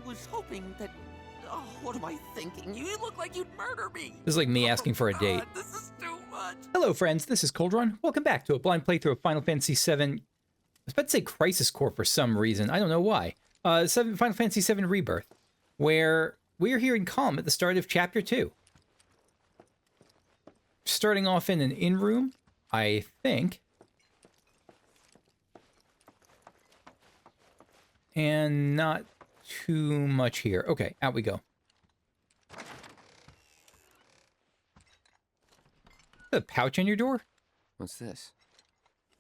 was hoping that... Oh, what am I thinking? You look like you'd murder me. This is like me asking for a date. God, this is too much. Hello, friends. This is Coldrun. Welcome back to a blind playthrough of Final Fantasy VII. I was about to say Crisis Core for some reason. I don't know why. Final Fantasy VII Rebirth, where we're here in Calm at the start of Chapter 2. Starting off in an inn room, I think. And not too much here. Okay, out we go. A pouch on your door? What's this?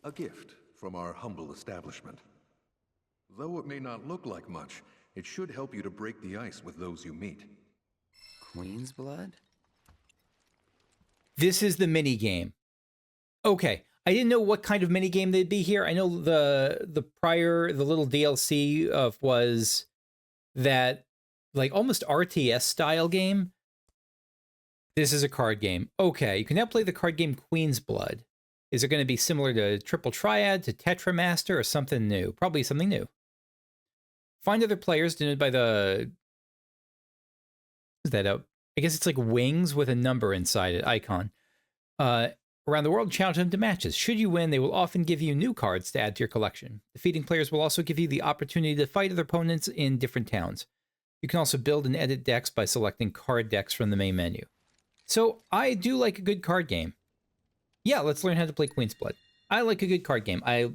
A gift from our humble establishment. Though it may not look like much, it should help you to break the ice with those you meet. Queen's blood? This is the mini game. Okay, I didn't know what kind of mini game they'd be here. I know the little DLC was that like almost RTS style game. This is a card game. Okay, you can now play the card game Queen's Blood. Is it going to be similar to Triple Triad, to Tetramaster, or something new? Probably something new. Find other players denoted by the... Is that a... I guess it's like wings with a number inside it, icon. Around the world, challenge them to matches. Should you win, they will often give you new cards to add to your collection. Defeating players will also give you the opportunity to fight other opponents in different towns. You can also build and edit decks by selecting card decks from the main menu. So, I do like a good card game. Yeah, let's learn how to play Queen's Blood. I like a good card game. I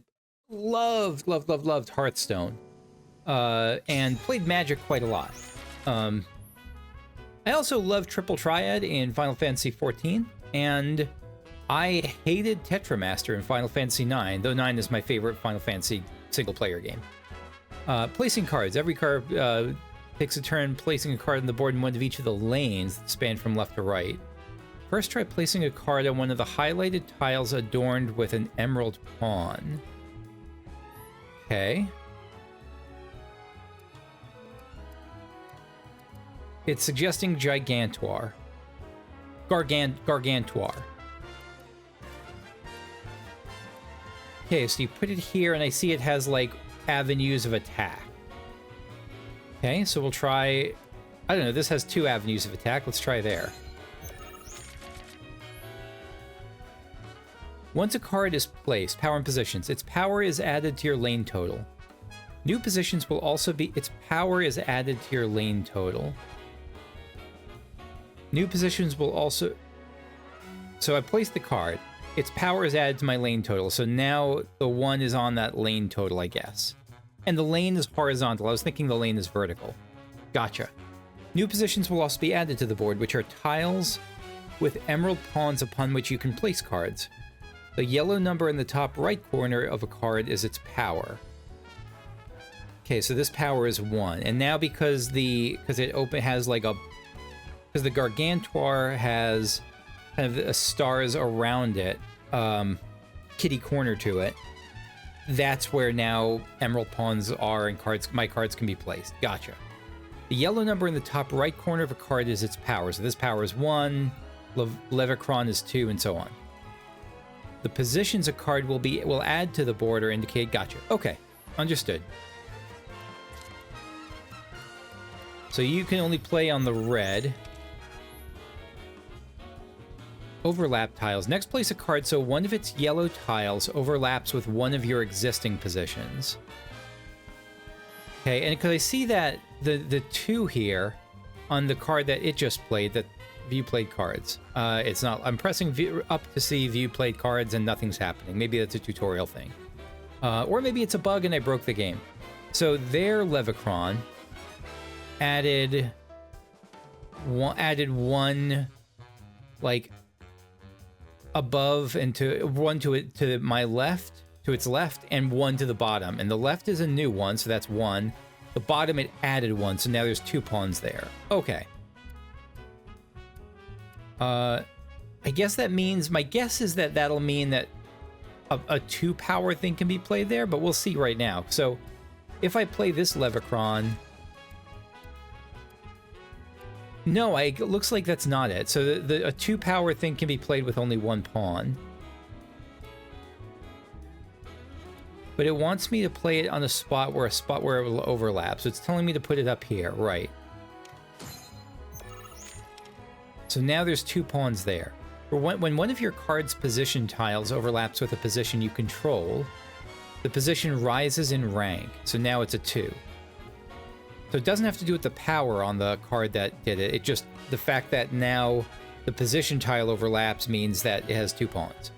loved Hearthstone. And played Magic quite a lot. I also love Triple Triad in Final Fantasy XIV, and I hated Tetramaster in Final Fantasy IX, though 9 is my favorite Final Fantasy single-player game. Placing cards. Every card takes a turn placing a card on the board in one of each of the lanes that span from left to right. First, try placing a card on one of the highlighted tiles adorned with an emerald pawn. Okay. It's suggesting Gigantuar. Gargantuar. Okay, so you put it here, and I see it has, like, avenues of attack. Okay, so we'll try... I don't know, this has 2 avenues of attack. Let's try there. Once a card is placed, power and positions, its power is added to your lane total. New positions will also be... Its power is added to your lane total. New positions will also... So I placed the card. Its power is added to my lane total, so now the 1 is on that lane total, I guess. And the lane is horizontal. I was thinking the lane is vertical. Gotcha. New positions will also be added to the board, which are tiles with emerald pawns upon which you can place cards. The yellow number in the top right corner of a card is its power. Okay, so this power is 1. And now because the Gargantuar has kind of a stars around it, kitty corner to it, that's where now emerald pawns are and my cards can be placed. Gotcha. The yellow number in the top right corner of a card is its power. So this power is 1, Levicron is 2, and so on. The positions a card will add to the board or indicate. Gotcha. Okay, understood. So you can only play on the red. Overlap tiles. Next, place a card so one of its yellow tiles overlaps with one of your existing positions. Okay, and because I see that the 2 here on the card that it just played, that view played cards. It's not. I'm pressing up to see view played cards and nothing's happening. Maybe that's a tutorial thing. Or maybe it's a bug and I broke the game. So their Levicron added one like above and to one to my left, to its left, and 1 to the bottom. And the left is a new one, so that's 1. The bottom, it added 1, so now there's 2 pawns there. Okay. I guess that means, my guess is that that'll mean that a 2 power thing can be played there, but we'll see right now. So if I play this Levicron, no, it looks like that's not it. So a 2 power thing can be played with only 1 pawn. But it wants me to play it on a spot where it will overlap. So it's telling me to put it up here, right? So now there's 2 pawns there. When one of your card's position tiles overlaps with a position you control, the position rises in rank. So now it's a 2. So it doesn't have to do with the power on the card that did it. It just, the fact that now the position tile overlaps means that it has 2 pawns.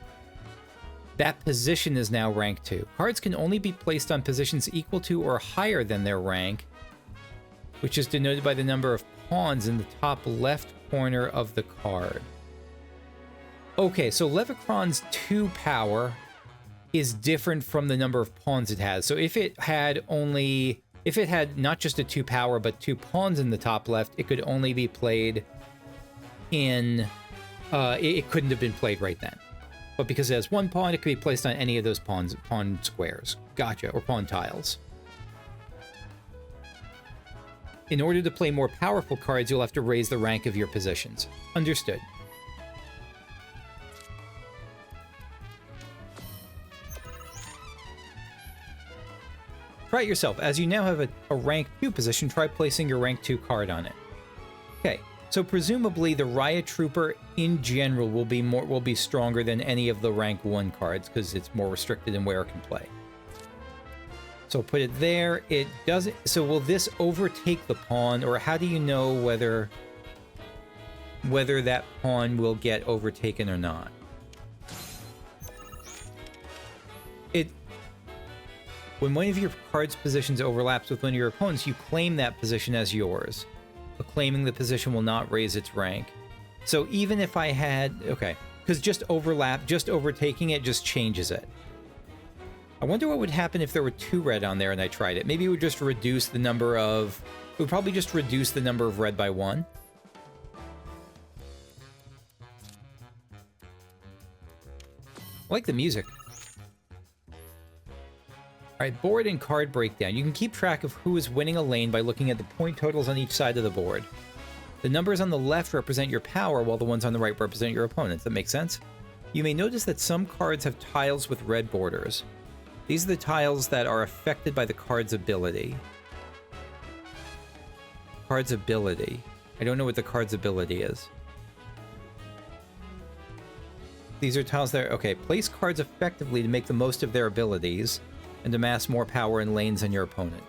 That position is now rank 2. Cards can only be placed on positions equal to or higher than their rank, which is denoted by the number of pawns in the top left corner of the card. Okay, so Levicron's 2 power is different from the number of pawns it has. So if it had not just a 2 power, but 2 pawns in the top left, it could only be played in, it couldn't have been played right then. But because it has 1 pawn, it could be placed on any of those pawn squares. Gotcha, or pawn tiles. In order to play more powerful cards, you'll have to raise the rank of your positions. Understood. Try it yourself. As you now have a rank 2 position, try placing your rank 2 card on it. Okay, so presumably the Riot Trooper in general will be stronger than any of the rank 1 cards because it's more restricted in where it can play. So put it there. It doesn't. So will this overtake the pawn, or how do you know whether that pawn will get overtaken or not? When one of your card's positions overlaps with one of your opponents, you claim that position as yours. But claiming the position will not raise its rank. So even if I had... Okay. Because just overtaking it just changes it. I wonder what would happen if there were 2 red on there and I tried it. Maybe it would just reduce the number of... It would probably just reduce the number of red by 1. I like the music. Alright, board and card breakdown. You can keep track of who is winning a lane by looking at the point totals on each side of the board. The numbers on the left represent your power, while the ones on the right represent your opponents. That makes sense? You may notice that some cards have tiles with red borders. These are the tiles that are affected by the card's ability. Card's ability. I don't know what the card's ability is. These are tiles that are... Okay, place cards effectively to make the most of their abilities and amass more power in lanes than your opponent.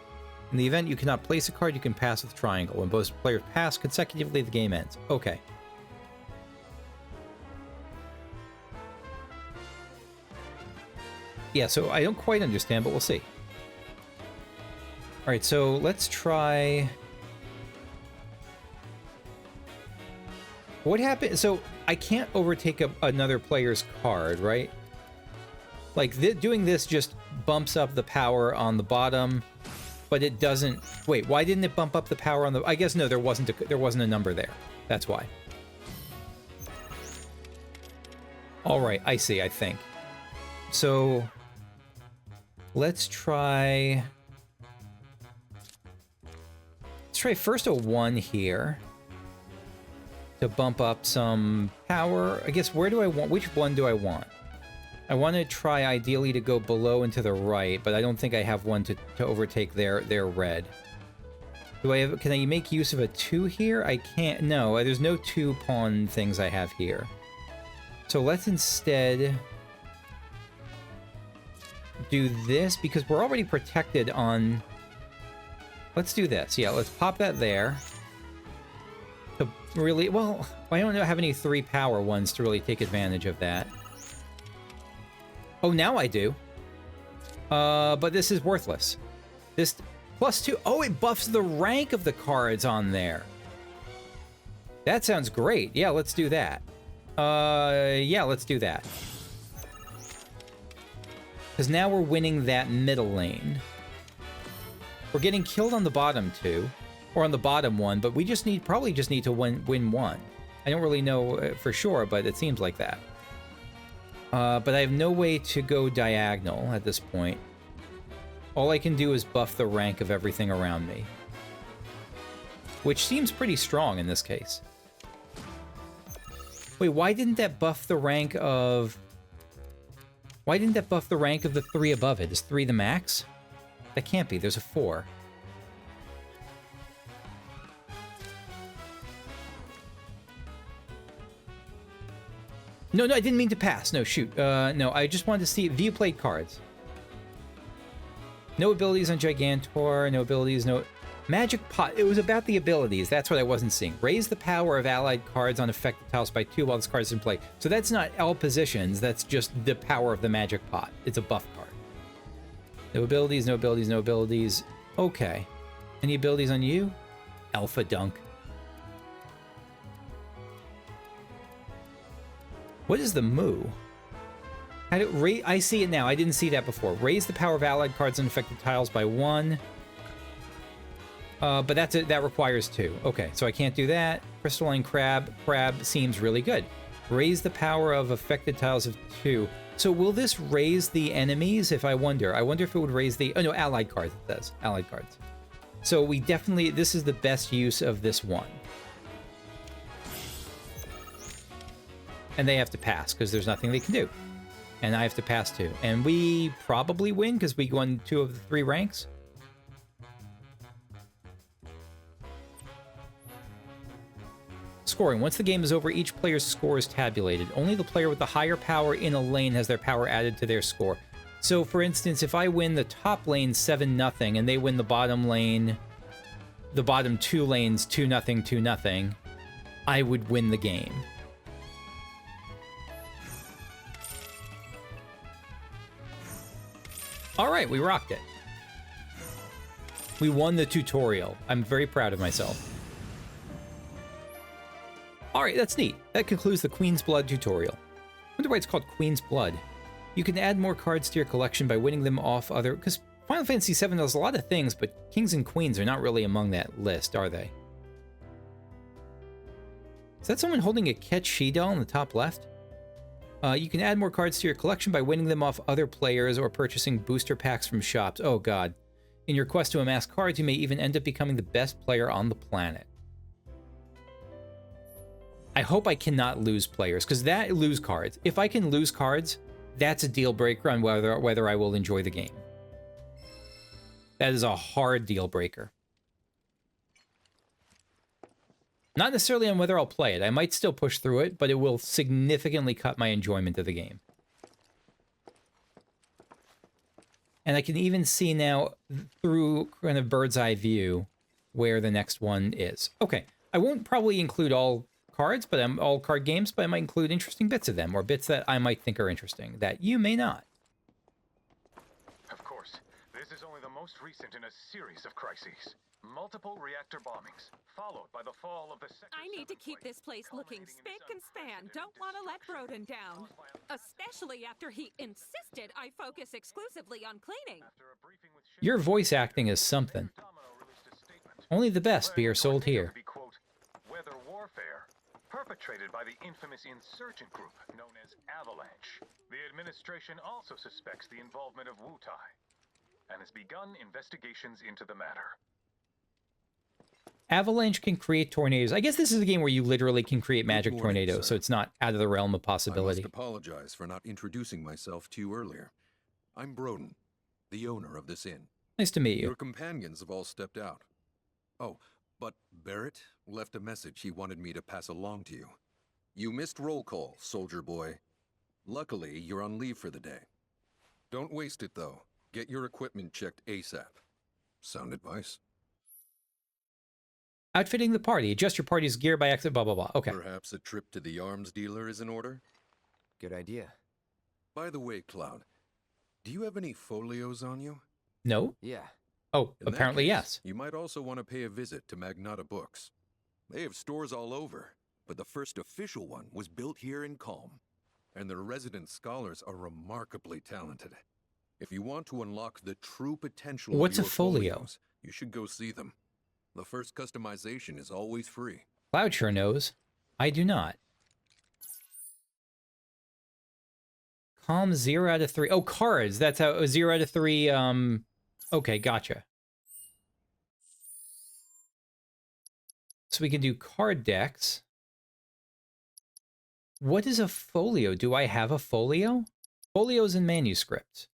In the event you cannot place a card, you can pass with triangle. When both players pass consecutively, the game ends. Okay. Yeah, so I don't quite understand, but we'll see. Alright, so let's try... What happened? So I can't overtake another player's card, right? Like, doing this just bumps up the power on the bottom, but it doesn't... Wait, why didn't it bump up the power on the... I guess no, there wasn't a number there. That's why. Alright, I see, I think. So... Let's try... Let's try first a 1 here. To bump up some power. I guess, where do I want... Which one do I want? I want to try ideally to go below and to the right, but I don't think I have one to overtake their red. Do I have... Can I make use of a 2 here? I can't... No, there's no 2 pawn things I have here. So let's instead do this, because we're already protected on... Let's do this. Yeah, let's pop that there. To really... Well, I don't have any 3 power ones to really take advantage of that. Oh, now I do. But this is worthless. This +2. Oh, it buffs the rank of the cards on there. That sounds great. Yeah, let's do that. Yeah, let's do that. Because now we're winning that middle lane. We're getting killed on the bottom 2. Or on the bottom 1, but we just probably just need to win 1. I don't really know for sure, but it seems like that. But I have no way to go diagonal at this point. All I can do is buff the rank of everything around me. Which seems pretty strong in this case. Wait, why didn't that buff the rank of... Why didn't that buff the rank of the 3 above it? Is 3 the max? That can't be. There's a 4. No, I didn't mean to pass. No, shoot. No, I just wanted to see view played cards. No abilities on Gigantor, no abilities, no... Magic Pot, it was about the abilities. That's what I wasn't seeing. Raise the power of allied cards on effective tiles by 2 while this card is in play. So that's not all positions, that's just the power of the Magic Pot. It's a buff card. No abilities, no abilities, no abilities. Okay. Any abilities on you? Alpha Dunk. What is the moo? I see it now. I didn't see that before. Raise the power of allied cards on affected tiles by 1. But that's it. That requires 2. Okay, so I can't do that. Crystalline Crab. Crab seems really good. Raise the power of affected tiles of 2. So will this raise the enemies? If I wonder. I wonder if it would raise the... Oh, no, allied cards, it says. Allied cards. So we definitely... This is the best use of this one. And they have to pass, because there's nothing they can do. And I have to pass too. And we probably win, because we won 2 of the 3 ranks. Scoring. Once the game is over, each player's score is tabulated. Only the player with the higher power in a lane has their power added to their score. So, for instance, if I win the top lane 7-0, and they win the bottom lane, the bottom 2 lanes 2-0, 2-0, I would win the game. All right, we rocked it. We won the tutorial. I'm very proud of myself. All right, that's neat. That concludes the Queen's Blood tutorial. I wonder why it's called Queen's Blood. You can add more cards to your collection by winning them off other... Because Final Fantasy VII does a lot of things, but Kings and Queens are not really among that list, are they? Is that someone holding a Ket She doll in the top left? You can add more cards to your collection by winning them off other players or purchasing booster packs from shops. Oh god. In your quest to amass cards, you may even end up becoming the best player on the planet. I hope I cannot lose players, because lose cards. If I can lose cards, that's a deal breaker on whether I will enjoy the game. That is a hard deal breaker. Not necessarily on whether I'll play it. I might still push through it, but it will significantly cut my enjoyment of the game. And I can even see now, through kind of bird's eye view, where the next one is. Okay, I won't probably include all cards, but all card games, but I might include interesting bits of them, or bits that I might think are interesting, that you may not. Of course, this is only the most recent in a series of crises. Multiple reactor bombings, followed by the fall of the Sector I need to keep this place looking spick and span. Don't want to let Broden down. Especially after he insisted I focus exclusively on cleaning. Your voice acting is something. Only the best beer sold here. Weather warfare, perpetrated by the infamous insurgent group known as Avalanche. The administration also suspects the involvement of Wutai, and has begun investigations into the matter. Avalanche can create tornadoes. I guess this is a game where you literally can create magic tornadoes, so it's not out of the realm of possibility. I must apologize for not introducing myself to you earlier. I'm Broden, the owner of this inn. Nice to meet you. Your companions have all stepped out. Oh, but Barrett left a message he wanted me to pass along to you. You missed roll call, soldier boy. Luckily, you're on leave for the day. Don't waste it, though. Get your equipment checked ASAP. Sound advice? Outfitting the party. Adjust your party's gear by accident, blah, blah, blah. Okay. Perhaps a trip to the arms dealer is in order? Good idea. By the way, Cloud, do you have any folios on you? No? Yeah. Oh, In that apparently case, yes. You might also want to pay a visit to Magnata Books. They have stores all over, but the first official one was built here in Calm, and their resident scholars are remarkably talented. If you want to unlock the true potential What's of a your folio? folios, you should go see them. The first customization is always free. Cloud sure knows. I do not. Calm 0 out of 3. Oh, cards. That's how 0 out of 3. Okay, gotcha. So we can do card decks. What is a folio? Do I have a folio? Folios and manuscripts.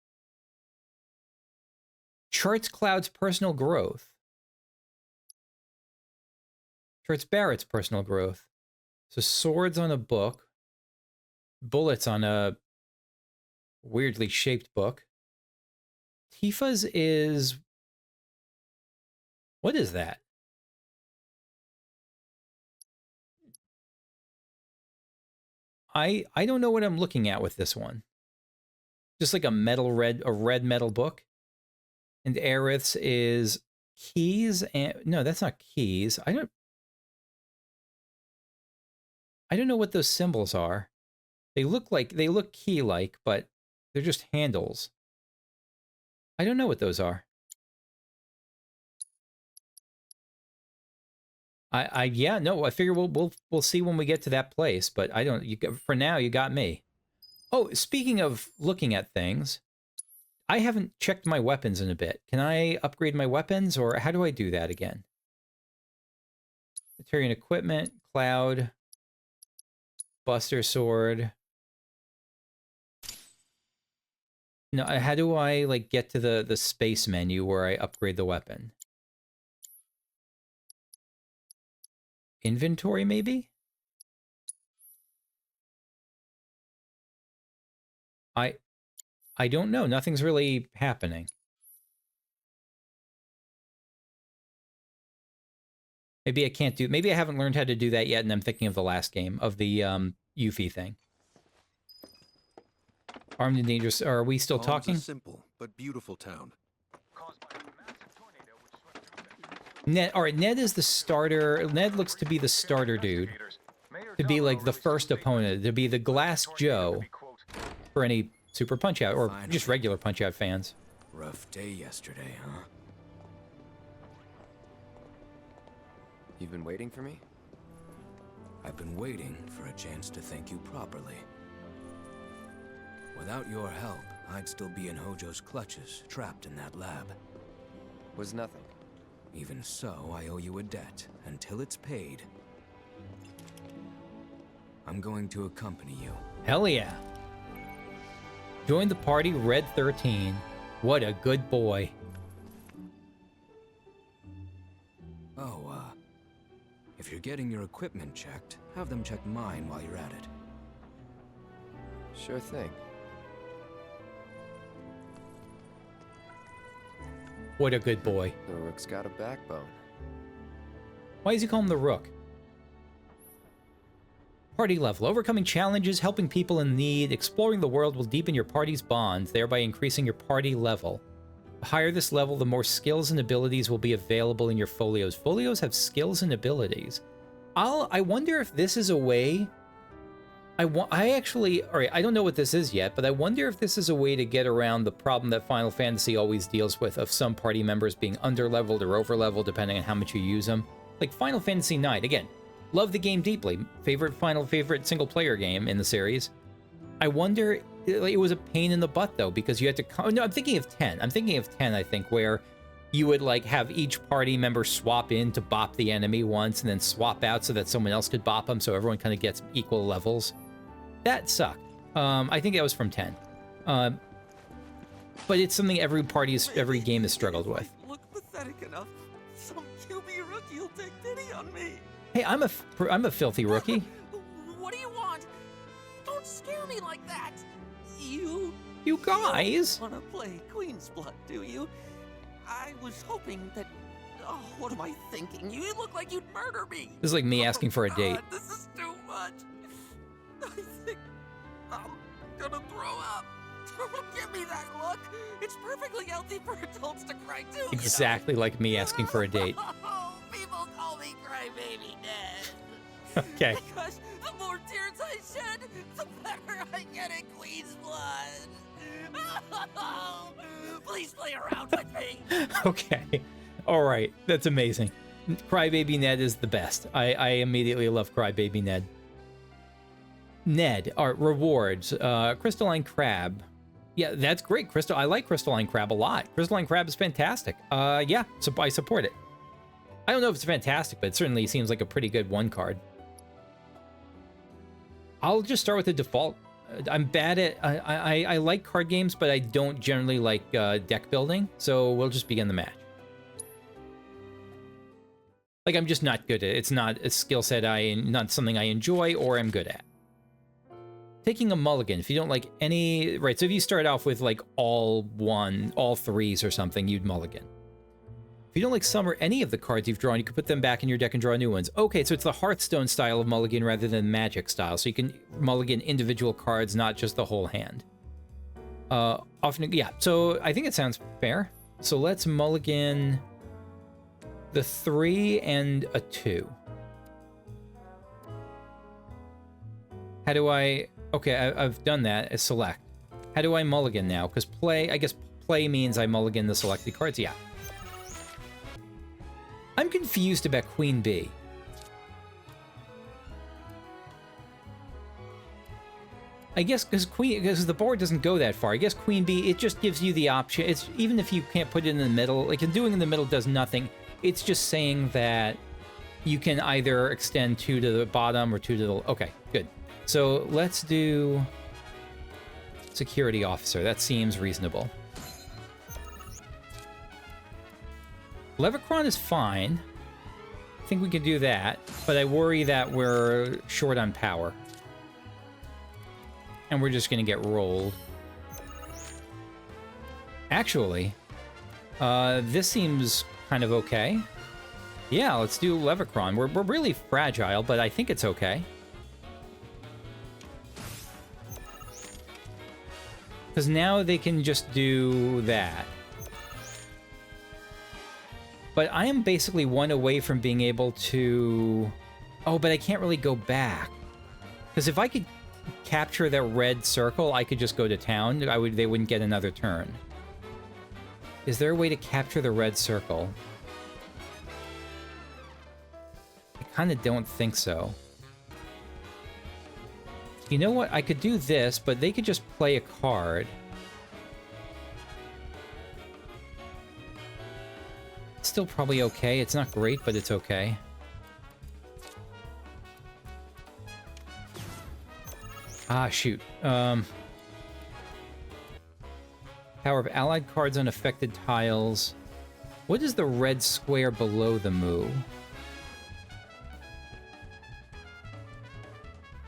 Charts Cloud's personal growth. Charts Barrett's personal growth. So swords on a book. Bullets on a weirdly shaped book. Tifa's is... What is that? I don't know what I'm looking at with this one. Just like a red metal book. And Aerith's is keys and... No, that's not keys. I don't know what those symbols are. They look key-like, but they're just handles. I don't know what those are. Yeah, no, I figure we'll see when we get to that place, but I don't, for now, you got me. Oh, speaking of looking at things, I haven't checked my weapons in a bit. Can I upgrade my weapons, or how do I do that again? Material equipment, Cloud, Buster Sword. No, how do I, like, get to the space menu where I upgrade the weapon? Inventory, maybe? I don't know. Nothing's really happening. Maybe I can't do... Maybe I haven't learned how to do that yet, and I'm thinking of the last game, of the Yuffie thing. Armed and dangerous. Are we still talking? A simple but beautiful town. Ned, all right, Ned is the starter. Ned looks to be the starter dude. To be like the first opponent. To be the Glass Joe for any Super Punch-Out, or just regular Punch-Out fans. Rough day yesterday, huh? You've been waiting for me? I've been waiting for a chance to thank you properly. Without your help, I'd still be in Hojo's clutches, trapped in that lab. Was nothing. Even so, I owe you a debt. Until it's paid, I'm going to accompany you. Hell yeah. Join the party, Red 13. What a good boy. Oh, if you're getting your equipment checked, have them check mine while you're at it. Sure thing. What a good boy. The Rook's got a backbone. Why does he call him the Rook? Party level. Overcoming challenges, helping people in need, exploring the world will deepen your party's bonds, thereby increasing your party level. The higher this level, the more skills and abilities will be available in your folios. Folios have skills and abilities. I wonder if this is a way... I actually... Alright, I don't know what this is yet, but I wonder if this is a way to get around the problem that Final Fantasy always deals with of some party members being under-leveled or over-leveled depending on how much you use them. Like Final Fantasy IX, again, love the game deeply. Favorite single-player game in the series. I wonder... It was a pain in the butt, though, because you had to... No, I'm thinking of 10. I'm thinking of 10, I think, where you would, like, have each party member swap in to bop the enemy once and then swap out so that someone else could bop them so everyone kind of gets equal levels. That sucked. I think that was from 10. But it's something every game has struggled with. Look pathetic enough. Some QB rookie will take pity on me. Hey, I'm a filthy rookie. What do you want? Don't scare me like that. You guys. Want to play Queen's Blood, do you? I was hoping that... Oh, what am I thinking? You look like you'd murder me. This is like me asking for a date. God, this is too much. I think I'm gonna throw up. Don't give me that look. It's perfectly healthy for adults to cry too. Exactly like me asking for a date. People call me Crybaby Ned. Okay. Because the more tears I shed, the better I get in Queen's Blood. Please play around with me. Okay. All right. That's amazing. Crybaby Ned is the best. I immediately love Crybaby Ned. Ned, our rewards, Crystalline Crab. Yeah, that's great. I like Crystalline Crab a lot. Crystalline Crab is fantastic. Yeah, so I support it. I don't know if it's fantastic, but it certainly seems like a pretty good one card. I'll just start with the default I'm bad at... I like card games, but I don't generally like deck building, so we'll just begin the match. Like, I'm just not good at it. It's not a skill set not something I enjoy or am good at. Taking a mulligan, if you don't like any... Right, so if you start off with, like, all threes or something, you'd mulligan. If you don't like some or any of the cards you've drawn, you can put them back in your deck and draw new ones. Okay, so it's the Hearthstone style of mulligan rather than Magic style, so you can mulligan individual cards, not just the whole hand. Often, yeah, so I think it sounds fair. So let's mulligan the 3 and a 2. How do I... Okay, I've done that. Select. How do I mulligan now? Because play... I guess play means I mulligan the selected cards. Yeah. I'm confused about Queen Bee. I guess because the board doesn't go that far. I guess Queen Bee, it just gives you the option. It's even if you can't put it in the middle, like doing in the middle does nothing. It's just saying that you can either extend 2 to the bottom or 2 to the... Okay, good. So let's do security officer. That seems reasonable. Levercron is fine. I think we can do that, but I worry that we're short on power. And we're just going to get rolled. Actually, this seems kind of okay. Yeah, let's do Levercron. We're really fragile, but I think it's okay. Because now they can just do that. But I am basically 1 away from being able to... Oh, but I can't really go back. Because if I could capture that red circle, I could just go to town. They wouldn't get another turn. Is there a way to capture the red circle? I kind of don't think so. You know what? I could do this, but they could just play a card. It's still probably okay. It's not great, but it's okay. Ah, shoot. Power of allied cards on affected tiles. What is the red square below the moo?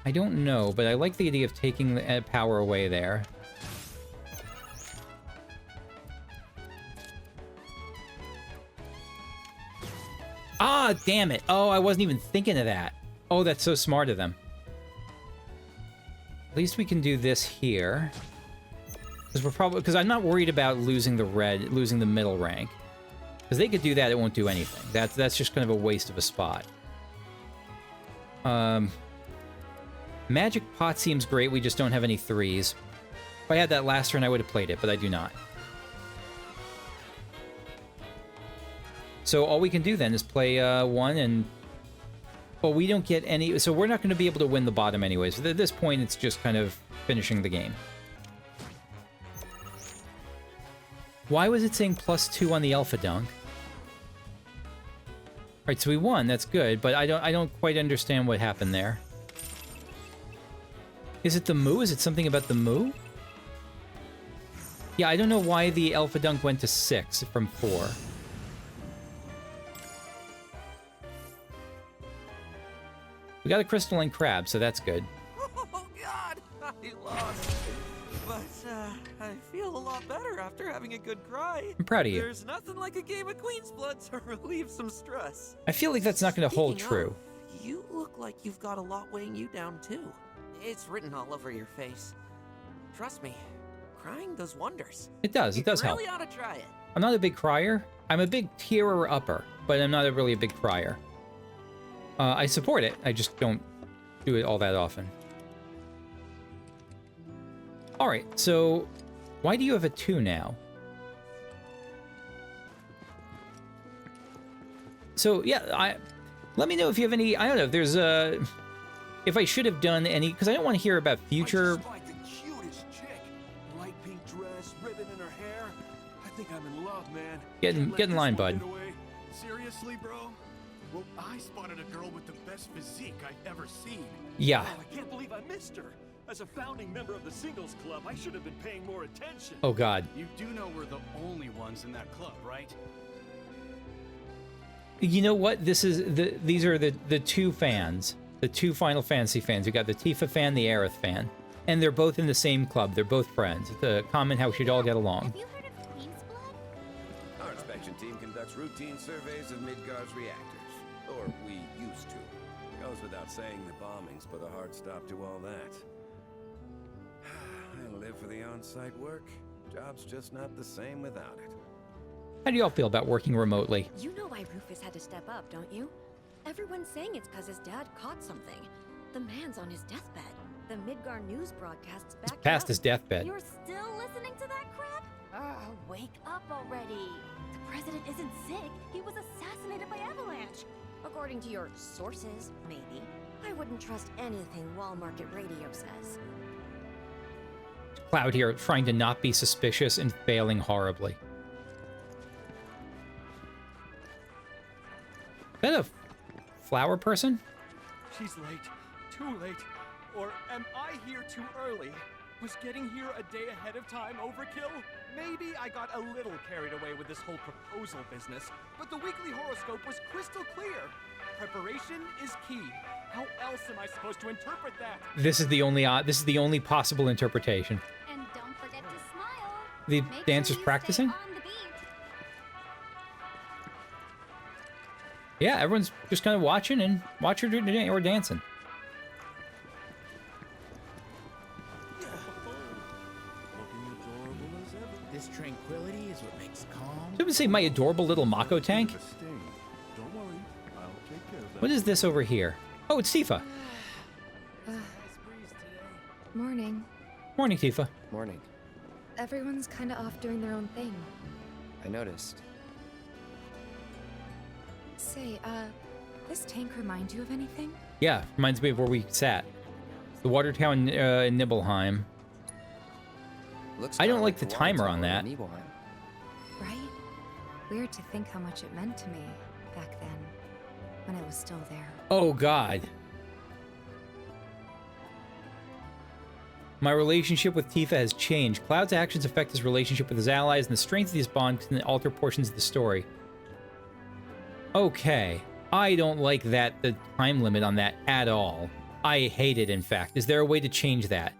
I don't know, but I like the idea of taking the power away there. Ah, damn it. Oh, I wasn't even thinking of that. Oh, that's so smart of them. At least we can do this here. Because I'm not worried about losing the middle rank. Because they could do that, it won't do anything. That's just kind of a waste of a spot. Magic Pot seems great, we just don't have any 3s. If I had that last turn, I would have played it, but I do not. So all we can do then is play 1 and... Well, we don't get any... So we're not going to be able to win the bottom anyway. So at this point, it's just kind of finishing the game. Why was it saying +2 on the Alpha Dunk? Alright, so we won. That's good, but I don't quite understand what happened there. Is it the moo? Is it something about the moo? Yeah, I don't know why the Alpha Dunk went to 6 from 4. We got a crystalline crab, so that's good. Oh God, I lost. But I feel a lot better after having a good cry. I'm proud of you. There's nothing like a game of Queen's Blood to relieve some stress. I feel like that's not going to hold true. You look like you've got a lot weighing you down too. It's written all over your face. Trust me, crying does wonders. It does. It does help. You really ought to try it. I'm not a big crier. I'm a big tearer upper, but I'm not really a big crier. I support it. I just don't do it all that often. All right. So, why do you have a 2 now? So yeah, let me know if you have any. I don't know if there's a. If I should have done any, because I don't want to hear about future. I just like the cutest chick. Light pink dress, ribbon in her hair. I think I'm in love, man. Get in line, bud. Seriously, bro? Well, I spotted a girl with the best physique I've ever seen. Yeah. Oh, I can't believe I missed her. As a founding member of the Singles Club, I should have been paying more attention. Oh God. You do know we're the only ones in that club, right? You know what? These are the two fans, the two Final Fantasy fans. You got the Tifa fan, the Aerith fan, and they're both in the same club. They're both friends. The comment how we should all get along. Have you heard of Queen's Blood? Our inspection team conducts routine surveys of Midgard's reactors. Or we used to. Goes without saying the bombings put a hard stop to all that. I live for the on-site work. Job's just not the same without it. How do y'all feel about working remotely? You know why Rufus had to step up, don't you? Everyone's saying it's because his dad caught something. The man's on his deathbed. The Midgard news broadcasts back Past his deathbed. You're still listening to that crap? Wake up already. The president isn't sick. He was assassinated by Avalanche. According to your sources, maybe. I wouldn't trust anything Wall Market Radio says. Cloud here trying to not be suspicious and failing horribly. Is that a flower person? She's late. Too late. Or am I here too early? Was getting here a day ahead of time overkill? Maybe I got a little carried away with this whole proposal business, but the weekly horoscope was crystal clear. Preparation is key. How else am I supposed to interpret that? This is the only possible interpretation. And don't forget to smile. The Make dancer's sure you practicing? stay on the beat. Yeah, everyone's just kind of watching or dancing. This tranquility is what makes calm. Someone say my adorable little Mako tank. Don't worry, I'll take care of that. What is this over here? Oh, it's Tifa. Morning. Morning, Tifa. Morning. Everyone's kind of off doing their own thing. I noticed. Say, this tank remind you of anything? Yeah, reminds me of where we sat. The water tower in Nibelheim. Looks I don't kinda like the water timer on tower that. in Nibelheim. Right? Weird to think how much it meant to me back then, when I was still there. Oh, God. My relationship with Tifa has changed. Cloud's actions affect his relationship with his allies, and the strength of these bonds can alter portions of the story. Okay. I don't like that, the time limit on that at all. I hate it, in fact. Is there a way to change that?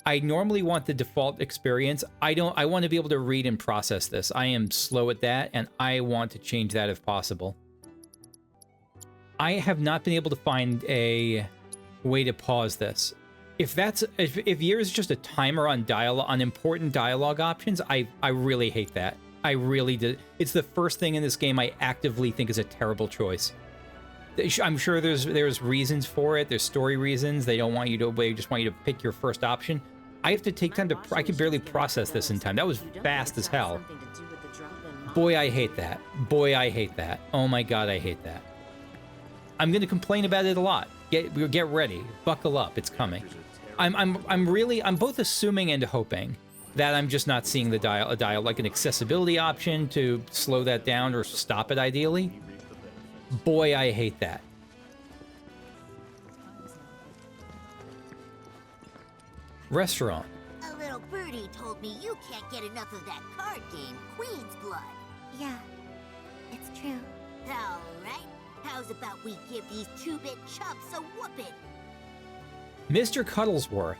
I normally want the default experience. I want to be able to read and process this. I am slow at that, and I want to change that if possible. I have not been able to find a way to pause this. If yours is just a timer on dialogue, on important dialogue options, I really hate that. I really do. It's the first thing in this game I actively think is a terrible choice. I'm sure there's reasons for it. There's story reasons. They don't want you to. They just want you to pick your first option. I have to take time to. I can barely process this in time. That was fast as hell. Boy, I hate that. Boy, I hate that. Oh my God, I hate that. I'm gonna complain about it a lot. Get ready. Buckle up. It's coming. I'm both assuming and hoping that I'm just not seeing a dial like an accessibility option to slow that down or stop it ideally. Boy, I hate that. Restaurant. A little birdie told me you can't get enough of that card game, Queen's Blood. Yeah, it's true. All right. How's about we give these two-bit chumps a whooping? Mr. Cuddlesworth.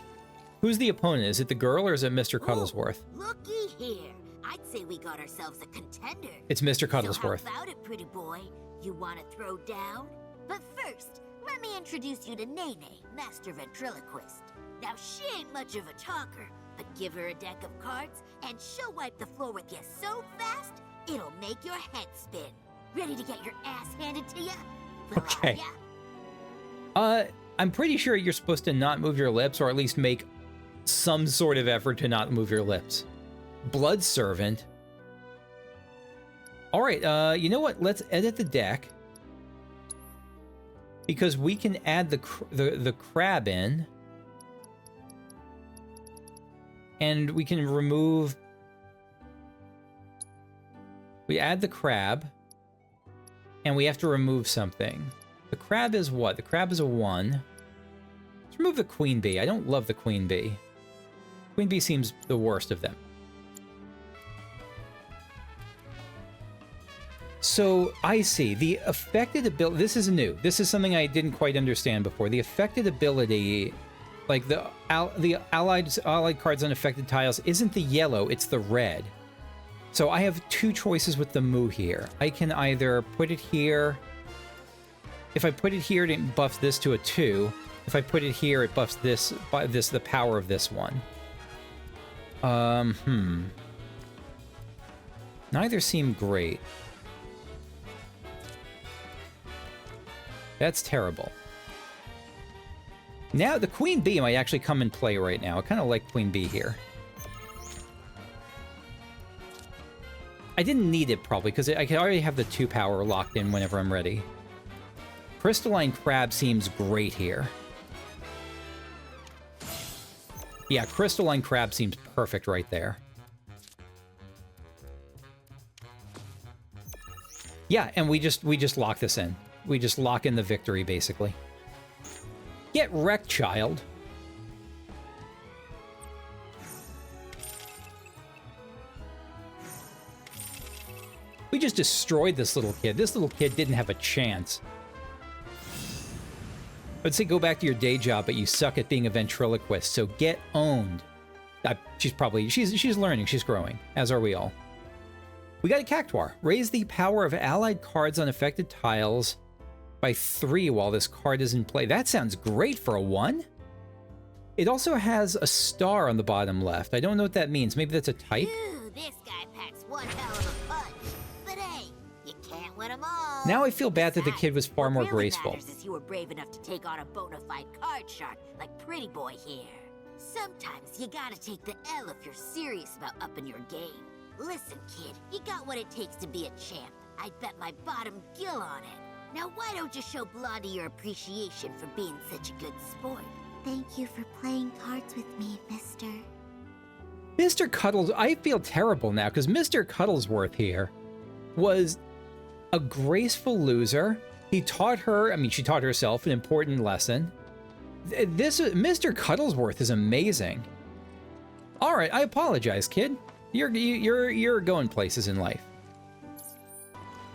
Who's the opponent? Is it the girl or is it Mr. Cuddlesworth? Looky here. I'd say we got ourselves a contender. It's Mr. Cuddlesworth. So how about it, pretty boy? You want to throw down? But first, let me introduce you to Nene, Master Ventriloquist. Now, she ain't much of a talker, but give her a deck of cards, and she'll wipe the floor with you so fast, it'll make your head spin. Ready to get your ass handed to you? Well, Okay. I'm pretty sure you're supposed to not move your lips, or at least make some sort of effort to not move your lips. Blood Servant. All right, you know what? Let's edit the deck because we can add the crab in, and we can remove. We add the crab, and we have to remove something. The crab is what? The crab is a 1. Let's remove the queen bee. I don't love the queen bee. Queen bee seems the worst of them. So, I see. The affected ability... This is new. This is something I didn't quite understand before. The affected ability... Like, the allied cards on affected tiles isn't the yellow, it's the red. So I have two choices with the Mu here. I can either put it here... If I put it here, it buffs this to a 2. If I put it here, it buffs this by the power of this one. Neither seem great. That's terrible. Now, the Queen Bee might actually come in play right now. I kind of like Queen Bee here. I didn't need it, probably, because I could already have the 2 power locked in whenever I'm ready. Crystalline Crab seems great here. Yeah, Crystalline Crab seems perfect right there. Yeah, and we just lock this in. We just lock in the victory, basically. Get wrecked, child. We just destroyed this little kid. This little kid didn't have a chance. I'd say go back to your day job, but you suck at being a ventriloquist, so get owned. She's learning, she's growing, as are we all. We got a Cactuar. Raise the power of allied cards on affected tiles by 3 while this card is in play. That sounds great for a 1. It also has a star on the bottom left. I don't know what that means. Maybe that's a type? Ooh, this guy packs one hell of a punch. But hey, you can't win them all. Now I feel bad that the kid was far more graceful. What really matters is you were brave enough to take on a bona fide card shark like Pretty Boy here. Sometimes you gotta take the L if you're serious about upping your game. Listen, kid, you got what it takes to be a champ. I'd bet my bottom gill on it. Now why don't you show Blondie your appreciation for being such a good sport? Thank you for playing cards with me, mister. Mr. Cuddles, I feel terrible now, because Mr. Cuddlesworth here was a graceful loser. He taught her, I mean, she taught herself an important lesson. Mr. Cuddlesworth is amazing. All right, I apologize, kid. You're going places in life.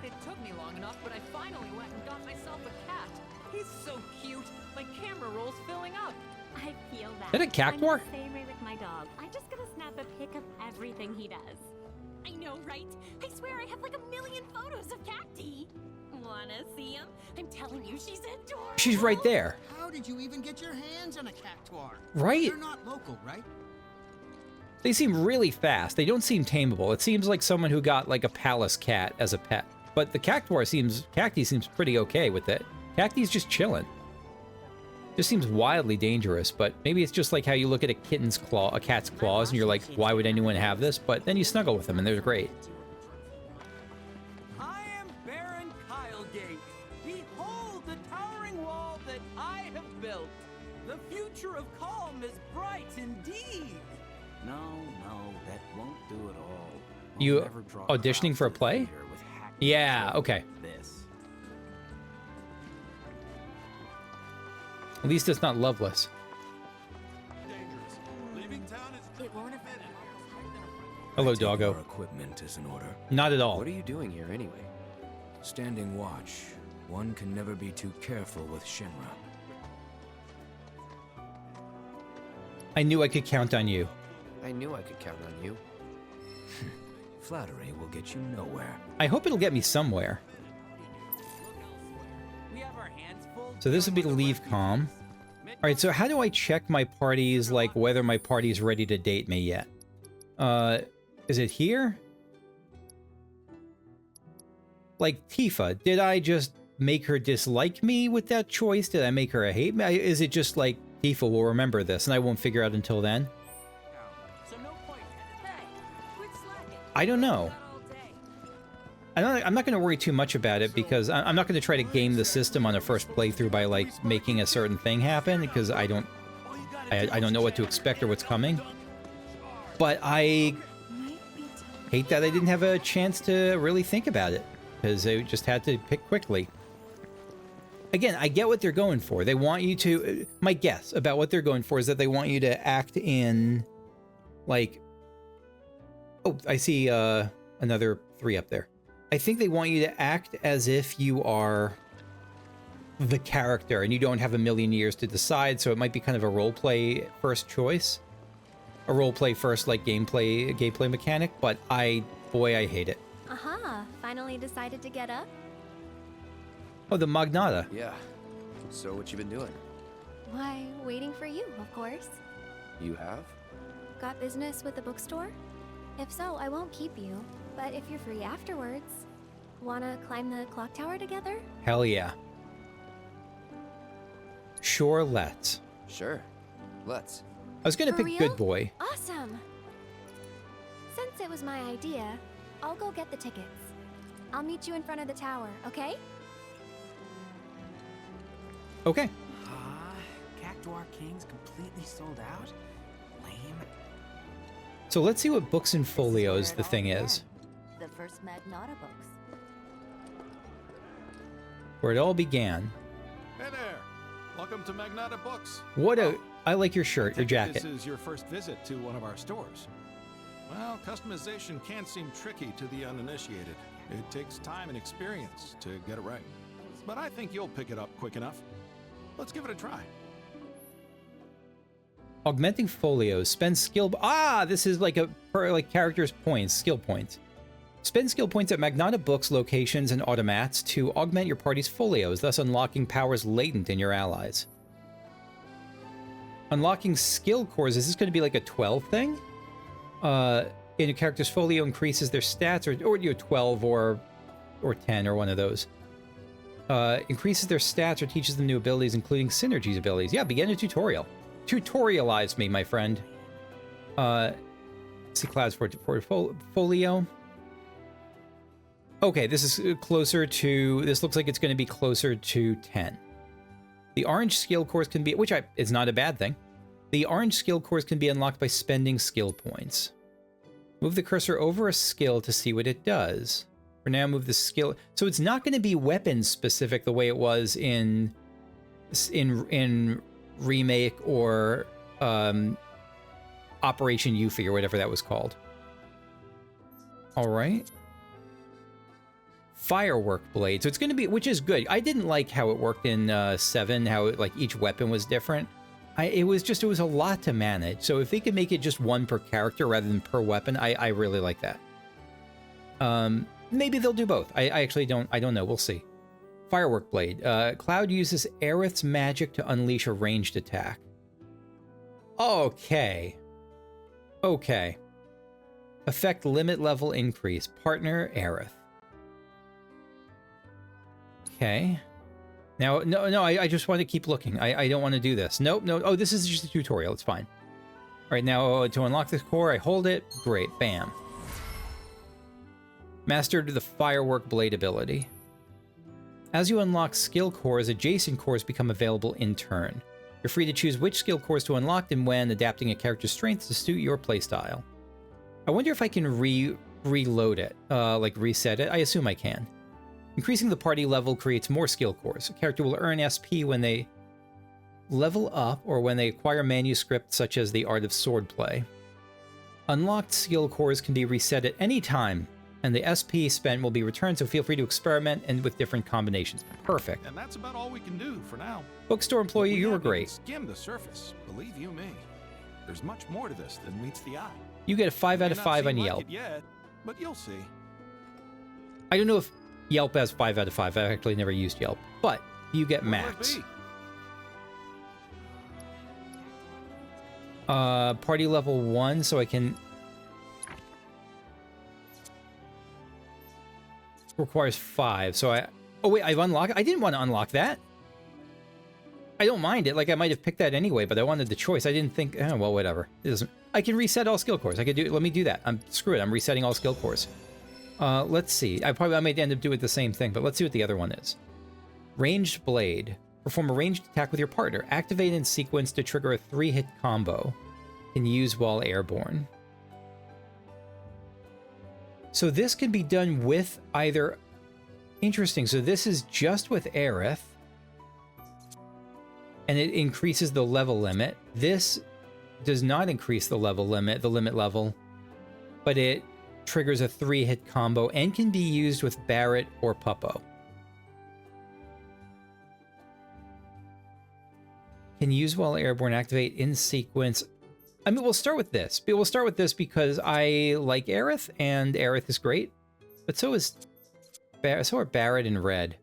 It took me long enough, but I finally went and got myself a cat. He's so cute. My camera roll's filling up. I feel that. Is that a Cactuar? I'm the same way with my dog. I just gotta snap a pic of everything he does. I know, right? I swear I have like a million photos of Cacti. Wanna see him? I'm telling you, she's adorable. She's right there. How did you even get your hands on a Cactuar? Right? You're not local, right? They seem really fast. They don't seem tameable. It seems like someone who got like a palace cat as a pet. But the Cacti seems pretty okay with it. Cacti's just chilling. Just seems wildly dangerous, but maybe it's just like how you look at a cat's claws, and you're like, why would anyone have this? But then you snuggle with them, and they're great. I am Baron Kylegate. Behold the towering wall that I have built. The future of calm is bright indeed. No, that won't do it all. You auditioning for a play? Yeah, okay. At least it's not Loveless. Hello, doggo. Our equipment is in order. Not at all. What are you doing here anyway? Standing watch. One can never be too careful with Shinra. I knew I could count on you. I knew I could count on you. Flattery will get you nowhere. I hope it'll get me somewhere. So this would be to leave calm. Alright, so how do I check my parties, like whether my party's ready to date me yet? Is it here? Like Tifa, did I just make her dislike me with that choice? Did I make her hate me? Is it just like, Tifa will remember this and I won't figure out until then? I don't know. I'm not going to worry too much about it because I'm not going to try to game the system on a first playthrough by like making a certain thing happen because I don't know what to expect or what's coming. But I hate that I didn't have a chance to really think about it because I just had to pick quickly. again, I get what they're going for. They want you to, my guess about what they're going for is that they want you to act in, like, oh, I see another 3 up there. I think they want you to act as if you are the character and you don't have a million years to decide, so it might be kind of a roleplay first choice. A roleplay first, like, gameplay mechanic, but boy, I hate it. Aha, finally decided to get up? Oh, the Magnata. Yeah. So what you been doing? Why, waiting for you, of course. You have? Got business with the bookstore? If so, I won't keep you. But if you're free afterwards, wanna climb the clock tower together? Hell yeah. Sure, let's. Sure. Let's. I was gonna For pick real? Good Boy. Awesome! Since it was my idea, I'll go get the tickets. I'll meet you in front of the tower, okay? Okay. Cactuar King's completely sold out? Lame. So let's see what books and folios the thing is. The first Magnata books. Where it all began. Hey there! Welcome to Magnata Books. I like your shirt, your jacket. This is your first visit to one of our stores. Well, customization can seem tricky to the uninitiated. It takes time and experience to get it right. But I think you'll pick it up quick enough. Let's give it a try. Augmenting folios. Spend skill... this is like characters' points, skill points. Spend skill points at Magnata Books locations and automats to augment your party's folios, thus unlocking powers latent in your allies. Unlocking skill cores. Is this going to be like a 12 thing? In a character's folio increases their stats, or 12 or 10 or one of those. Increases their stats or teaches them new abilities, including synergies abilities. Yeah, begin a tutorial. Tutorialize me, my friend. See clouds for folio. Okay, this is closer to... This looks like it's going to be closer to 10. The orange skill cores can be... Which it's not a bad thing. The orange skill cores can be unlocked by spending skill points. Move the cursor over a skill to see what it does. For now, move the skill... So it's not going to be weapon specific the way it was in Remake or Operation Yuffie or whatever that was called. All right. Firework blade. So it's going to be... Which is good. I didn't like how it worked in 7, how like each weapon was different. It was a lot to manage. So if they could make it just one per character rather than per weapon, I really like that. Maybe they'll do both. I actually don't know. We'll see. Firework blade. Cloud uses Aerith's magic to unleash a ranged attack. Okay. Okay. Effect limit level increase. Partner Aerith. Okay. Now, no, I just want to keep looking. I don't want to do this. Nope, no. Oh, this is just a tutorial. It's fine. All right, now to unlock this core, I hold it. Great, bam. Mastered the firework blade ability. As you unlock skill cores, adjacent cores become available in turn. You're free to choose which skill cores to unlock and when, adapting a character's strengths to suit your playstyle. I wonder if I can reload it, like reset it. I assume I can. Increasing the party level creates more skill cores. A character will earn SP when they level up or when they acquire manuscripts such as the Art of Swordplay. Unlocked skill cores can be reset at any time, and the SP spent will be returned, so feel free to experiment and with different combinations. Perfect. And that's about all we can do for now. Bookstore employee, you were great. Skim the surface, believe you me. There's much more to this than meets the eye. You get a 5 out of 5 on Yelp. Like it yet, but you'll see. I don't know if Yelp has 5 out of 5. I've actually never used Yelp, but you get max. Party level 1, so I can... Requires 5, so I... Oh wait, I've unlocked... I didn't want to unlock that. I don't mind it, like I might have picked that anyway, but I wanted the choice. I didn't think... Oh, well, whatever. It doesn't... I can reset all skill cores. I could do... Let me do that. Screw it, I'm resetting all skill cores. Let's see. I might end up doing the same thing, but let's see what the other one is. Ranged Blade. Perform a ranged attack with your partner. Activate in sequence to trigger a 3-hit combo. Can use while airborne. So this can be done with either... Interesting. So this is just with Aerith. and it increases the level limit. This does not increase the limit level, but it triggers a 3-hit combo and can be used with Barret or Puppo. Can use while airborne, activate in sequence. I mean, we'll start with this. We'll start with this because I like Aerith, and Aerith is great. But so are Barret and Red.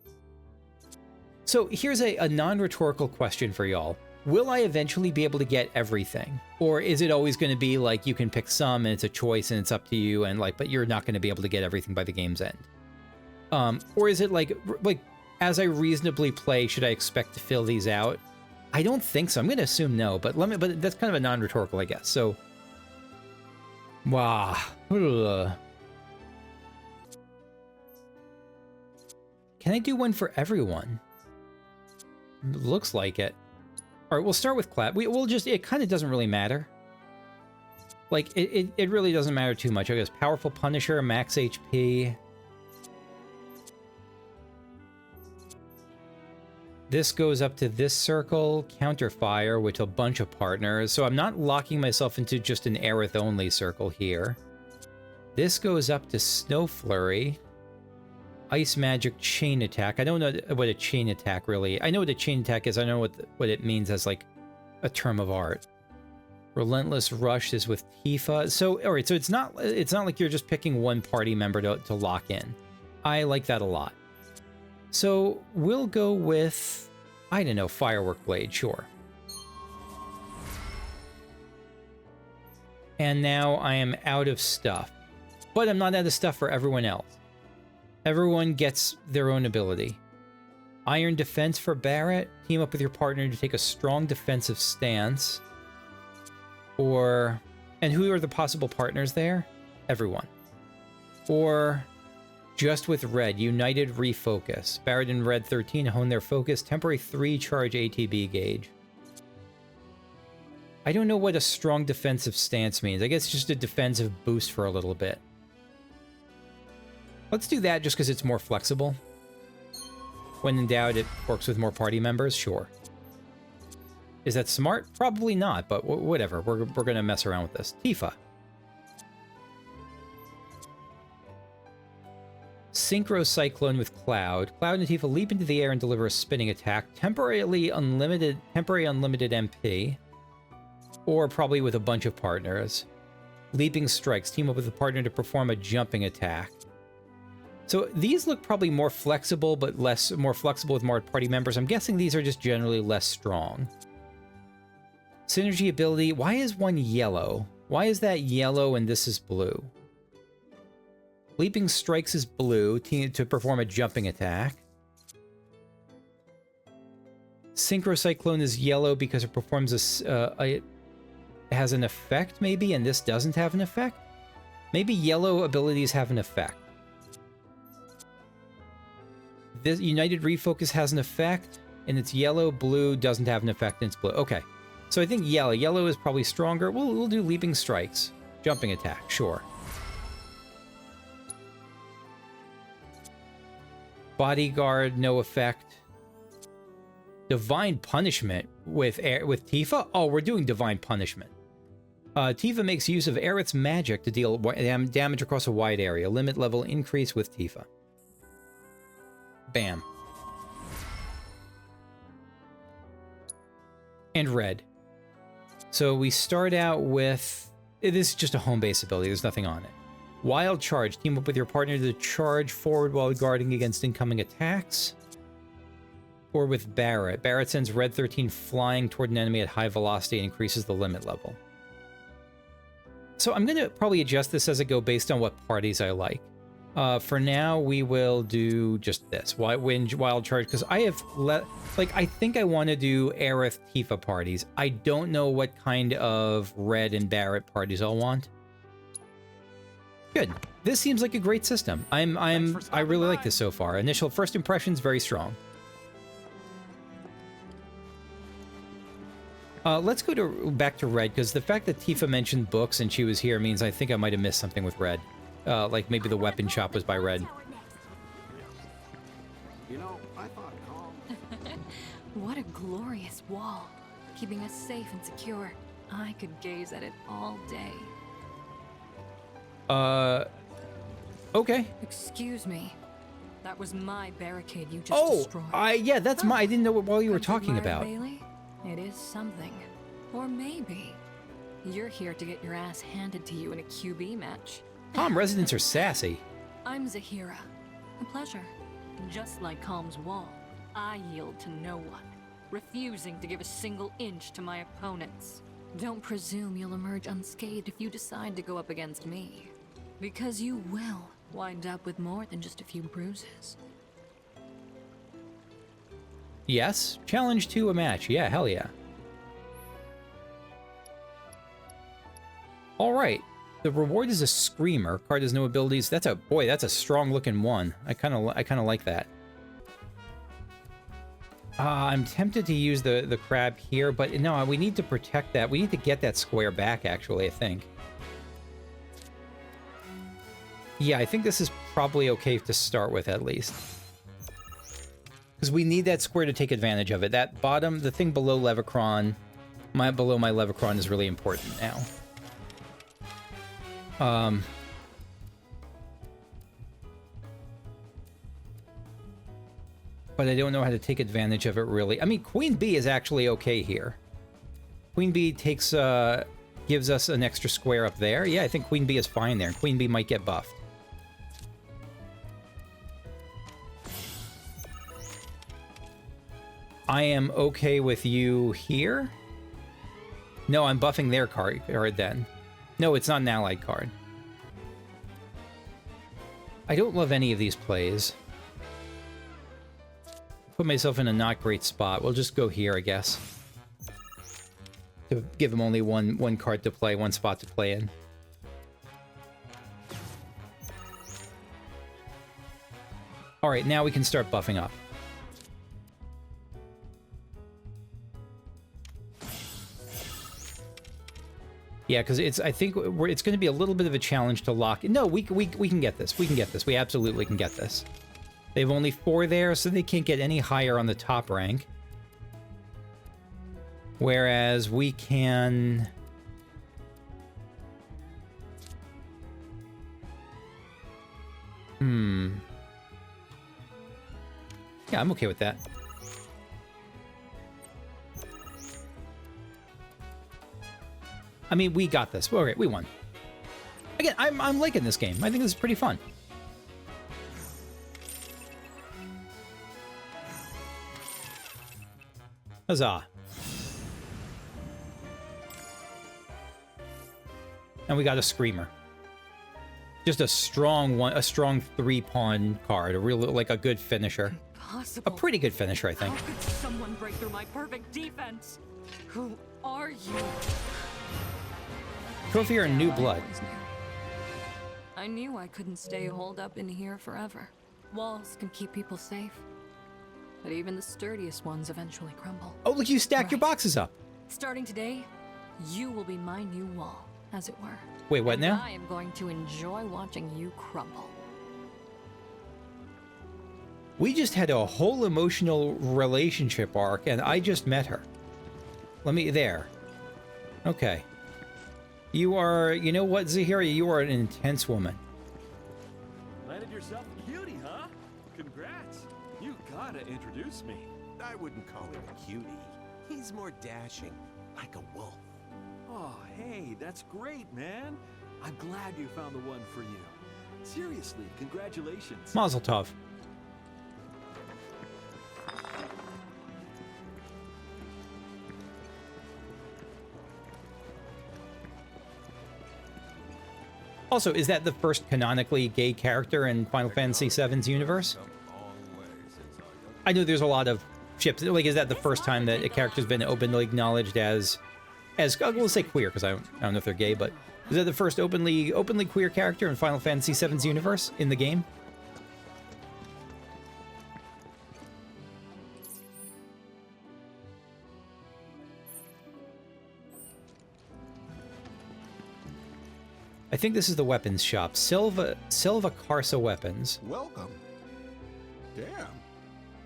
So here's a non-rhetorical question for y'all. Will I eventually be able to get everything? Or is it always going to be like you can pick some and it's a choice and it's up to you, and like, but you're not going to be able to get everything by the game's end? Or is it like as I reasonably play, should I expect to fill these out? I don't think so. I'm going to assume no, but that's kind of a non-rhetorical, I guess. So, wow. Can I do one for everyone? Looks like it. All right, we'll start with Clap. It kind of doesn't really matter. Like, it really doesn't matter too much. I guess Powerful Punisher, max HP. This goes up to this circle, Counterfire with a bunch of partners. So I'm not locking myself into just an Aerith-only circle here. This goes up to Snow Flurry. Ice Magic, Chain Attack. I don't know what a Chain Attack really... I know what a Chain Attack is. I know what it means as, like, a term of art. Relentless Rush is with Tifa. So, alright, so it's not like you're just picking one party member to lock in. I like that a lot. So, we'll go with... I don't know, Firework Blade, sure. And now I am out of stuff. But I'm not out of stuff for everyone else. Everyone gets their own ability. Iron Defense for Barret. Team up with your partner to take a strong defensive stance. Or... And who are the possible partners there? Everyone. Or... Just with Red. United Refocus. Barret and Red 13 hone their focus. Temporary 3-charge ATB gauge. I don't know what a strong defensive stance means. I guess just a defensive boost for a little bit. Let's do that just because it's more flexible. When in doubt, it works with more party members? Sure. Is that smart? Probably not, but whatever. We're going to mess around with this. Tifa. Synchro Cyclone with Cloud. Cloud and Tifa leap into the air and deliver a spinning attack. Temporary unlimited MP. Or probably with a bunch of partners. Leaping Strikes. Team up with a partner to perform a jumping attack. So these look probably more flexible, but more flexible with more party members. I'm guessing these are just generally less strong. Synergy ability. Why is one yellow? Why is that yellow and this is blue? Leaping Strikes is blue to perform a jumping attack. Synchro Cyclone is yellow because it performs it has an effect maybe, and this doesn't have an effect? Maybe yellow abilities have an effect. This United Refocus has an effect, and it's yellow. Blue doesn't have an effect, and it's blue. Okay, so I think yellow. Yellow is probably stronger. We'll do Leaping Strikes. Jumping attack, sure. Bodyguard, no effect. Divine Punishment with Tifa? Oh, we're doing Divine Punishment. Tifa makes use of Aerith's magic to deal damage across a wide area. Limit level increase with Tifa. Bam. And Red. So we start out with... This is just a home base ability. There's nothing on it. Wild Charge. Team up with your partner to charge forward while guarding against incoming attacks. Or with Barret. Barret sends Red 13 flying toward an enemy at high velocity and increases the limit level. So I'm going to probably adjust this as I go based on what parties I like. For now, we will do just this. Wild Charge, because I have I think I want to do Aerith Tifa parties. I don't know what kind of Red and Barret parties I'll want. Good. This seems like a great system. I really like this so far. Initial first impressions, very strong. Let's go back to Red, because the fact that Tifa mentioned books and she was here means I think I might have missed something with Red. Like maybe the weapon shop was by Red. You know, I thought What a glorious wall, keeping us safe and secure. I could gaze at it all day. Okay. Excuse me. That was my barricade you just destroyed. Yeah, that's my. I didn't know what wall you were talking about. Bailey? It is something. Or maybe you're here to get your ass handed to you in a QB match. Calm residents are sassy. I'm Zahira. A pleasure. Just like Calm's wall, I yield to no one, refusing to give a single inch to my opponents. Don't presume you'll emerge unscathed if you decide to go up against me. Because you will wind up with more than just a few bruises. Yes. Challenge to a match. Yeah, hell yeah. All right. The reward is a screamer. Card has no abilities. That's a strong looking one. I kind of like that. I'm tempted to use the crab here, but no, we need to protect that. We need to get that square back, actually, I think. Yeah, I think this is probably okay to start with, at least. Because we need that square to take advantage of it. That bottom, the thing below Levicron, below my Levicron is really important now. But I don't know how to take advantage of it, really. I mean, Queen Bee is actually okay here. Queen Bee takes, gives us an extra square up there. Yeah, I think Queen Bee is fine there. Queen Bee might get buffed. I am okay with you here. No, I'm buffing their card then. No, it's not an allied card. I don't love any of these plays. Put myself in a not great spot. We'll just go here, I guess. To give him only one card to play, one spot to play in. All right, now we can start buffing up. Yeah, because I think it's going to be a little bit of a challenge to lock. No, we can get this. We can get this. We absolutely can get this. They have only 4 there, so they can't get any higher on the top rank. Whereas we can... Yeah, I'm okay with that. I mean, we got this. Okay, we won. Again, I'm liking this game. I think this is pretty fun. Huzzah. And we got a Screamer. Just a strong one, a strong 3-pawn card. A real, like a good finisher. Impossible. A pretty good finisher, I think. How could someone break through my perfect defense? Who are you? Trophy or New Blood? I knew I couldn't stay holed up in here forever. Walls can keep people safe, but even the sturdiest ones eventually crumble. Oh, look, you stacked your boxes up. Starting today, you will be my new wall, as it were. Wait, what now? I am going to enjoy watching you crumble. We just had a whole emotional relationship arc, and I just met her. There. Okay. You are, you know what, Zahira? You are an intense woman. Landed yourself a cutie, huh? Congrats. You gotta introduce me. I wouldn't call him a cutie. He's more dashing, like a wolf. Oh, hey, that's great, man. I'm glad you found the one for you. Seriously, congratulations. Mazel tov. Also, is that the first canonically gay character in Final Fantasy VII's universe? I know there's a lot of ships. Like, is that the first time that a character's been openly acknowledged as we'll say queer, because I don't know if they're gay, but is that the first openly queer character in Final Fantasy VII's universe in the game? I think this is the weapons shop. Silva Carsa Weapons. Welcome. Damn.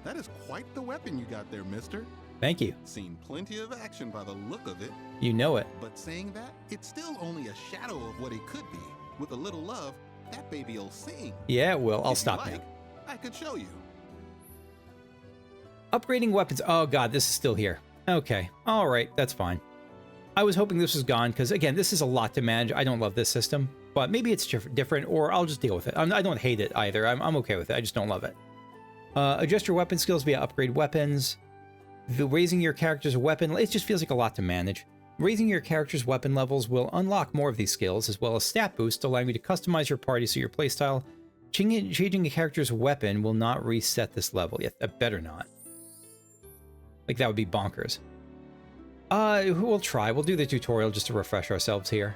That is quite the weapon you got there, mister. Thank you. Seen plenty of action by the look of it. You know it. But saying that, it's still only a shadow of what it could be. With a little love, that baby'll sing. Yeah, it will. I'll If stop you now. like, I could show you. Upgrading weapons. Oh god, this is still here. Okay. All right, that's fine. I was hoping this was gone because, again, this is a lot to manage. I don't love this system, but maybe it's different, or I'll just deal with it. I don't hate it either. I'm okay with it. I just don't love it. Adjust your weapon skills via upgrade weapons. Raising your character's weapon, it just feels like a lot to manage. Raising your character's weapon levels will unlock more of these skills, as well as stat boosts, allowing you to customize your party so your playstyle. Changing a character's weapon will not reset this level. Yeah, that better not. Like, that would be bonkers. We'll try. We'll do the tutorial just to refresh ourselves here.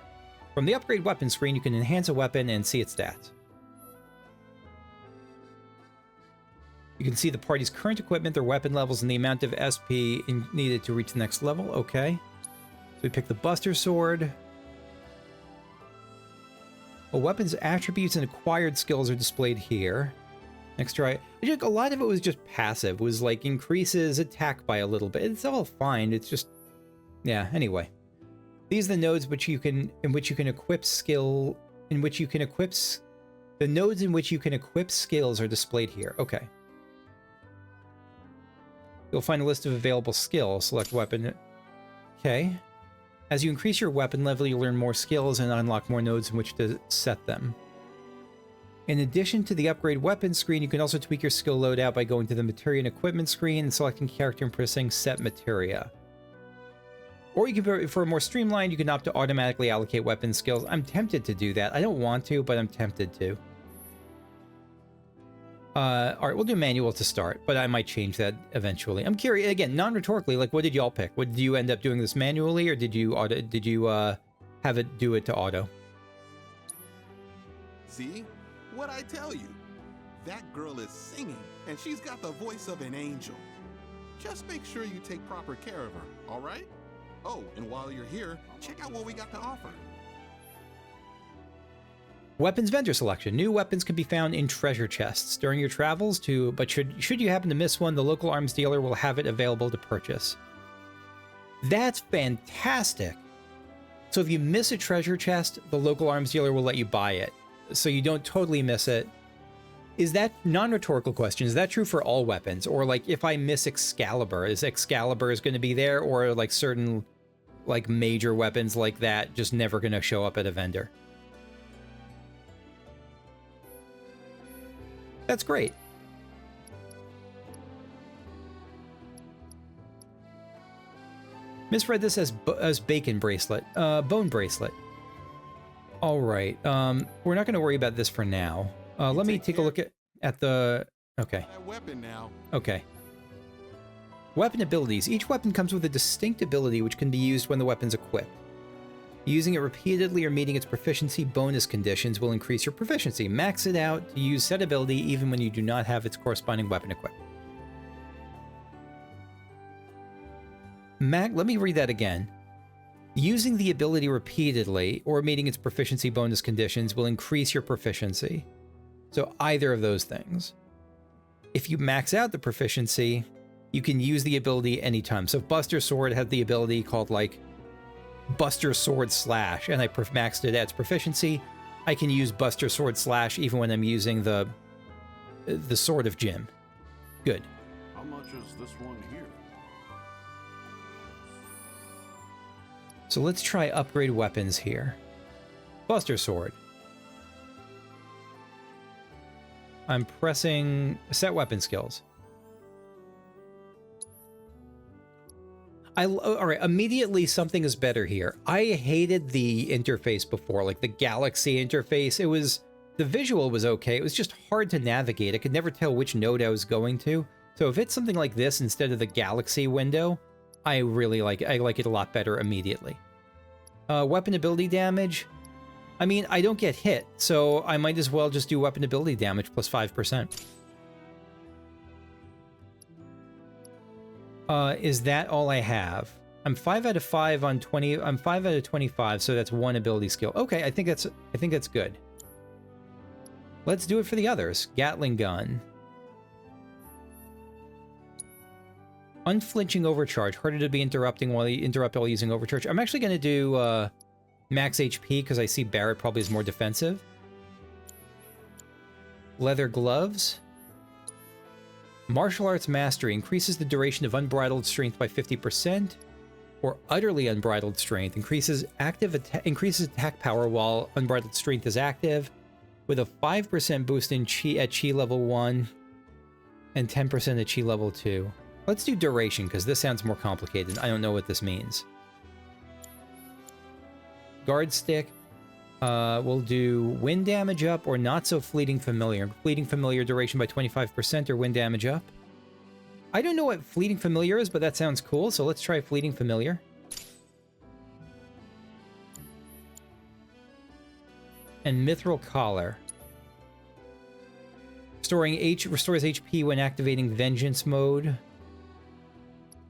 From the upgrade weapon screen, you can enhance a weapon and see its stats. You can see the party's current equipment, their weapon levels, and the amount of SP needed to reach the next level. Okay. So we pick the Buster Sword. A weapon's attributes and acquired skills are displayed here. Next try. A lot of it was just passive. It was like increases attack by a little bit. It's all fine. It's just... yeah, anyway. These are the nodes in which you can equip skill... the nodes in which you can equip skills are displayed here. Okay. You'll find a list of available skills. Select weapon. Okay. As you increase your weapon level, you learn more skills and unlock more nodes in which to set them. In addition to the upgrade weapon screen, you can also tweak your skill loadout by going to the materia and equipment screen and selecting character and pressing set materia. Or you can, for a more streamlined, you can opt to automatically allocate weapon skills. I'm tempted to do that. I don't want to, but I'm tempted to. All right, we'll do manual to start, but I might change that eventually. I'm curious, again, non-rhetorically, like, what did y'all pick? Did you end up doing this manually, or did you have it do it to auto? See? What'd I tell you? That girl is singing, and she's got the voice of an angel. Just make sure you take proper care of her, all right? Oh, and while you're here, check out what we got to offer. Weapons vendor selection. New weapons can be found in treasure chests during your travels but should you happen to miss one, the local arms dealer will have it available to purchase. That's fantastic. So if you miss a treasure chest, the local arms dealer will let you buy it. So you don't totally miss it. Is that non-rhetorical question? Is that true for all weapons? Or like if I miss Excalibur, is Excalibur going to be there, or like certain like major weapons like that just never going to show up at a vendor? That's great. Misread this as bacon bracelet, bone bracelet. All right, we're not going to worry about this for now. Let me take a look at the. Okay. Weapon now. Okay. Weapon abilities. Each weapon comes with a distinct ability which can be used when the weapon's equipped. Using it repeatedly or meeting its proficiency bonus conditions will increase your proficiency. Max it out to use said ability even when you do not have its corresponding weapon equipped. Let me read that again. Using the ability repeatedly or meeting its proficiency bonus conditions will increase your proficiency. So either of those things. If you max out the proficiency, you can use the ability anytime. So if Buster Sword had the ability called like Buster Sword Slash, and I maxed it at its proficiency, I can use Buster Sword Slash even when I'm using the Sword of Jim. Good. How much is this one here? So let's try upgrade weapons here. Buster Sword. I'm pressing set weapon skills. All right, immediately something is better here. I hated the interface before, like the Galaxy interface. The visual was okay. It was just hard to navigate. I could never tell which node I was going to. So if it's something like this instead of the Galaxy window, I like it a lot better immediately. Weapon ability damage. I mean, I don't get hit, so I might as well just do weapon ability damage plus 5%. Is that all I have? I'm 5 out of 5 on 20. I'm 5 out of 25, so that's one ability skill. Okay, I think that's good. Let's do it for the others. Gatling gun. Unflinching overcharge. Harder to be interrupted while using overcharge. I'm actually going to do max HP because I see Barret probably is more defensive. Leather gloves. Martial arts mastery increases the duration of unbridled strength by 50%, or utterly unbridled strength increases attack power while unbridled strength is active, with a 5% boost in chi at chi level 1 and 10% at chi level 2. Let's do duration because this sounds more complicated. I don't know what this means. Guard stick. We'll do wind damage up or not so fleeting familiar. Fleeting familiar duration by 25% or wind damage up. I don't know what fleeting familiar is, but that sounds cool, so let's try fleeting familiar. And mithril collar. Restores HP when activating vengeance mode.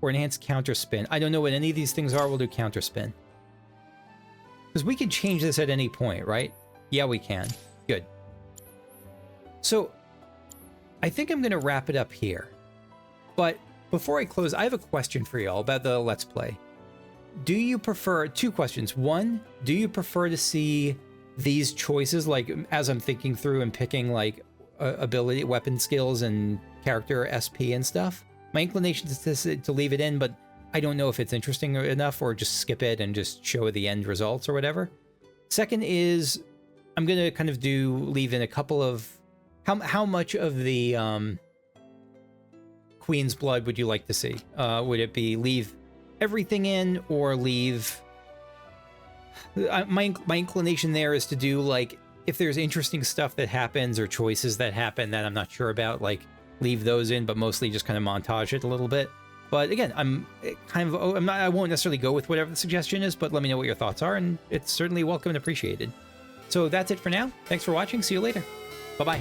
Or enhanced counterspin. I don't know what any of these things are. We'll do counterspin. Because we can change this at any point, right? Yeah, we can. Good. So, I think I'm going to wrap it up here. But before I close, I have a question for y'all about the Let's Play. Do you prefer... Two questions. One, do you prefer to see these choices, like, as I'm thinking through and picking, like, ability, weapon skills, and character SP and stuff? My inclination is to leave it in, but I don't know if it's interesting enough or just skip it and just show the end results or whatever. Second is, I'm going to kind of leave in a couple of... How much of the Queen's Blood would you like to see? Would it be leave everything in or leave... My inclination there is to do, like, if there's interesting stuff that happens or choices that happen that I'm not sure about, like, leave those in, but mostly just kind of montage it a little bit. But again, I won't necessarily go with whatever the suggestion is, but let me know what your thoughts are, and it's certainly welcome and appreciated. So that's it for now. Thanks for watching. See you later. Bye-bye.